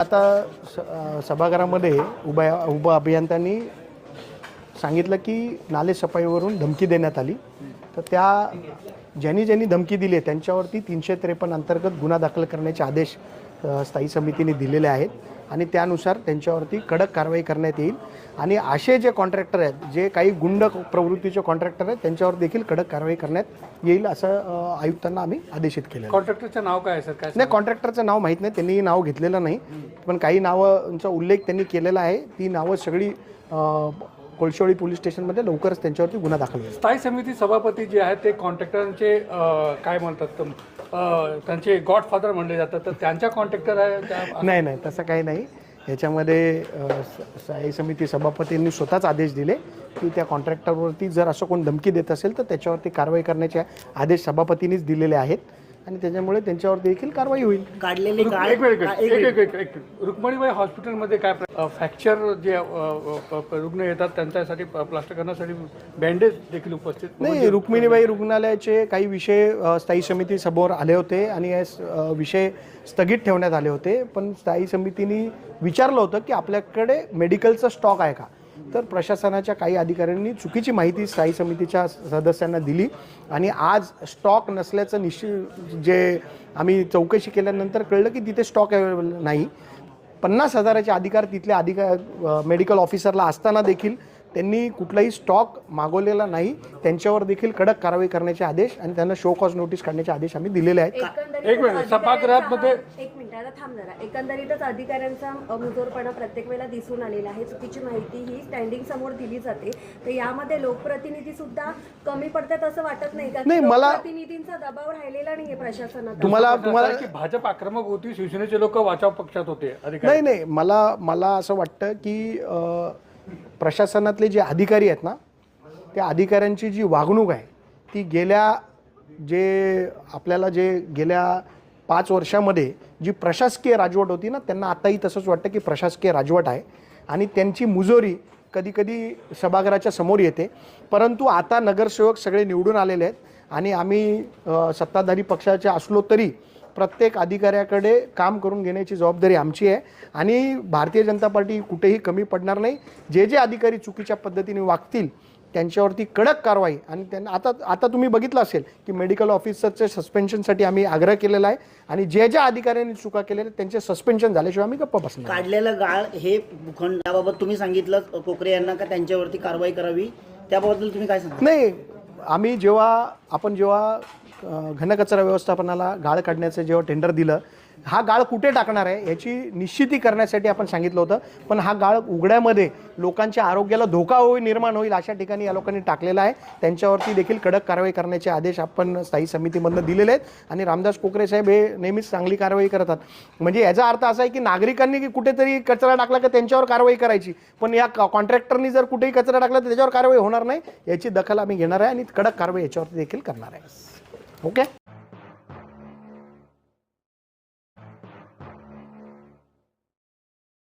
आता सभागृहामध्ये उप अभियंत्यांनी सांगितलं की नाले सफाईवरून धमकी देण्यात आली, तर त्या ज्यांनी धमकी दिली त्यांच्यावरती 353 अंतर्गत गुन्हा दाखल करण्याचे आदेश स्थायी समितीने दिलेले आहेत आणि त्यानुसार त्यांच्यावरती कडक कारवाई करण्यात येईल आणि असे जे कॉन्ट्रॅक्टर आहेत, जे काही गुंड प्रवृत्तीचे कॉन्ट्रॅक्टर आहेत, त्यांच्यावर देखील कडक कारवाई करण्यात येईल असं आयुक्तांना आम्ही आदेशित केलं. कॉन्ट्रॅक्टरचं नाव काय आहे सर? काय नाही, कॉन्ट्रॅक्टरचं नाव माहीत नाही, त्यांनी नाव घेतलेलं नाही, पण काही नावांचा उल्लेख त्यांनी केलेला आहे. ती नावं सगळी कोळशेवाडी पोलीस स्टेशनमध्ये लवकरच त्यांच्यावरती गुन्हा दाखल होईल. स्थायी समिती सभापती जे आहेत ते कॉन्ट्रॅक्टरांचे काय म्हणतात, त्यांचे गॉडफादर म्हणले जातात, तर त्यांच्या कॉन्ट्रॅक्टर आहे? नाही, तसं काही नाही. याच्यामध्ये स्थायी समिती सभापतींनी स्वतःच आदेश दिले की त्या कॉन्ट्रॅक्टरवरती जर असं कोण धमकी देत असेल तर त्याच्यावरती कारवाई करण्याचे आदेश सभापतींनीच दिलेले आहेत आणि त्याच्यामुळे त्यांच्यावर देखील कारवाई होईल. काढलेली रुक्मिणीबाई हॉस्पिटलमध्ये काय फ्रॅक्चर जे रुग्ण येतात त्यांच्यासाठी प्लास्टर करण्यासाठी बँडेज देखील उपस्थित नाही. रुक्मिणीबाई रुग्णालयाचे काही विषय स्थायी समिती समोर आले होते आणि हे विषय स्थगित ठेवण्यात आले होते, पण स्थायी समितीने विचारलं होतं की आपल्याकडे मेडिकलचा स्टॉक आहे का, तर प्रशासनाच्या काही अधिकाऱ्यांनी चुकीची माहिती स्थायी समितीच्या सदस्यांना दिली आणि आज स्टॉक नसल्याचं जे आम्ही चौकशी केल्यानंतर कळलं की तिथे स्टॉक अवेलेबल नाही. 50,000चे अधिकार तिथल्या मेडिकल ऑफिसरला असताना देखील त्यांनी कुठलाही स्टॉक मागवलेला नाही. त्यांच्यावर देखील कडक कारवाई करण्याचे आदेश आणि त्यांना शो कॉज नोटीस काढण्याचे आदेश आम्ही दिलेले आहेत. एक मिनिट, सभागृहामध्ये एक मिनिट आता थांब जरा. एकंदरीतच अधिकाऱ्यांचा मुजोरपणा प्रत्येक वेळेला दिसून आलेला आहे. चुकीची माहिती ही स्टँडिंग समोर दिली जाते, तर यामध्ये लोकप्रतिनिधी सुद्धा कमी पडतात असं वाटत नाही का? नाही, मला प्रतिनिधींचा दबाव राहिलेला नाहीये प्रशासनात. तुम्हाला भाजप आक्रमक होती, शिवसेनेचे लोक वाचाव पक्षात होते अधिकारी. नाही, मला असं वाटतं की प्रशासनातले जे अधिकारी आहेत ना, त्या अधिकाऱ्यांची जी वागणूक आहे ती गेल्या 5 वर्षामध्ये जी प्रशासकीय राजवट होती ना, त्यांना आताही तसंच वाटतं की प्रशासकीय राजवट आहे आणि त्यांची मुजोरी कधी सभागृहाच्या समोर येते. परंतु आता नगरसेवक सगळे निवडून आलेले आहेत आणि आम्ही सत्ताधारी पक्षाचे असलो तरी प्रत्येक अधिकाऱ्याकडे काम करून घेण्याची जबाबदारी आमची आहे आणि भारतीय जनता पार्टी कुठेही कमी पडणार नाही. जे अधिकारी चुकीच्या पद्धतीने वागतील त्यांच्यावरती कडक कारवाई आणि त्यांना आता तुम्ही बघितलं असेल की मेडिकल ऑफिसरचे सस्पेन्शनसाठी आम्ही आग्रह केलेला आहे आणि ज्या अधिकाऱ्यांनी चुका केलेल्या त्यांचे सस्पेन्शन झाल्याशिवाय आम्ही गप्प बसणार. काढलेलं गाळ हे भूखंड याबाबत तुम्ही सांगितलं कोकरे यांना का त्यांच्यावरती कारवाई करावी, त्याबद्दल तुम्ही काय सांगा? नाही, आम्ही जेव्हा घनकचरा व्यवस्थापनाला गाळ काढण्याचं जेव्हा टेंडर दिलं, हा गाळ कुठे टाकणार आहे याची निश्चिती करण्यासाठी आपण सांगितलं होतं, पण हा गाळ उघड्यामध्ये लोकांच्या आरोग्याला धोका निर्माण होईल अशा ठिकाणी या लोकांनी टाकलेला आहे. त्यांच्यावरती देखील कडक कारवाई करण्याचे आदेश आपण स्थायी समितीमधून दिलेले आहेत आणि रामदास कोकरे साहेब हे नेहमीच चांगली कारवाई करतात. म्हणजे याचा अर्थ असा आहे की नागरिकांनी कुठेतरी कचरा टाकला की त्यांच्यावर कारवाई करायची, पण या कॉन्ट्रॅक्टरनी जर कुठेही कचरा टाकला तर त्याच्यावर कारवाई होणार नाही. याची दखल आम्ही घेणार आहे आणि कडक कारवाई याच्यावरती देखील करणार आहे. ओके.